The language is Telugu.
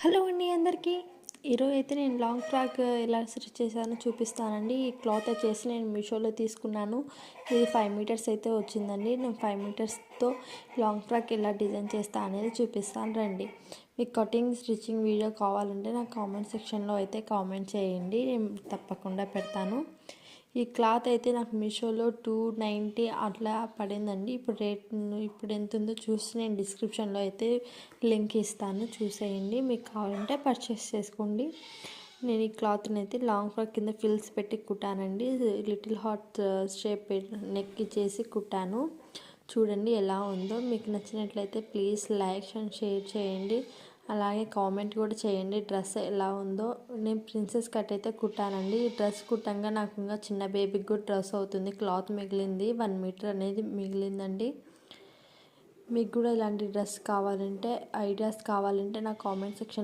హలో అండి అందరికీ. ఈరోజు అయితే నేను లాంగ్ ఫ్రాక్ ఎలా స్టిచ్ చేశానో చూపిస్తానండి. ఈ క్లాత్ వచ్చేసి నేను మీషోలో తీసుకున్నాను. ఇది 5 మీటర్స్ అయితే వచ్చిందండి. నేను 5 మీటర్స్తో లాంగ్ ఫ్రాక్ ఎలా డిజైన్ చేస్తా అనేది చూపిస్తాను రండి. మీకు కటింగ్ స్టిచ్చింగ్ వీడియో కావాలంటే నాకు కామెంట్ సెక్షన్లో అయితే కామెంట్ చేయండి, నేను తప్పకుండా పెడతాను. ఈ క్లాత్ అయితే నాకు మీషోలో 290 అట్లా పడిందండి. ఇప్పుడు ఎంత ఉందో చూసి నేను డిస్క్రిప్షన్లో అయితే లింక్ ఇస్తాను, చూసేయండి. మీకు కావాలంటే పర్చేస్ చేసుకోండి. నేను ఈ క్లాత్ని అయితే లాంగ్ ఫ్రాక్ కింద ఫిల్స్ పెట్టి కుట్టానండి. లిటిల్ హార్ట్ షేప్ నెక్ ఇచ్చేసి కుట్టాను. చూడండి ఎలా ఉందో. మీకు నచ్చినట్లయితే ప్లీజ్ లైక్ అండ్ షేర్ చేయండి. అలాగే కామెంట్ కూడా చేయండి డ్రెస్ ఎలా ఉందో. నేను ప్రిన్సెస్ కట్ అయితే కుట్టానండి. ఈ డ్రెస్ కుట్టంగా నాకు ఇంకా చిన్న బేబీకి కూడా డ్రెస్ అవుతుంది. క్లాత్ మిగిలింది 1 మీటర్ అనేది మిగిలిందండి. మీకు కూడా ఇలాంటి డ్రెస్ కావాలంటే ఐడియాస్ కావాలంటే నా కామెంట్ సెక్షన్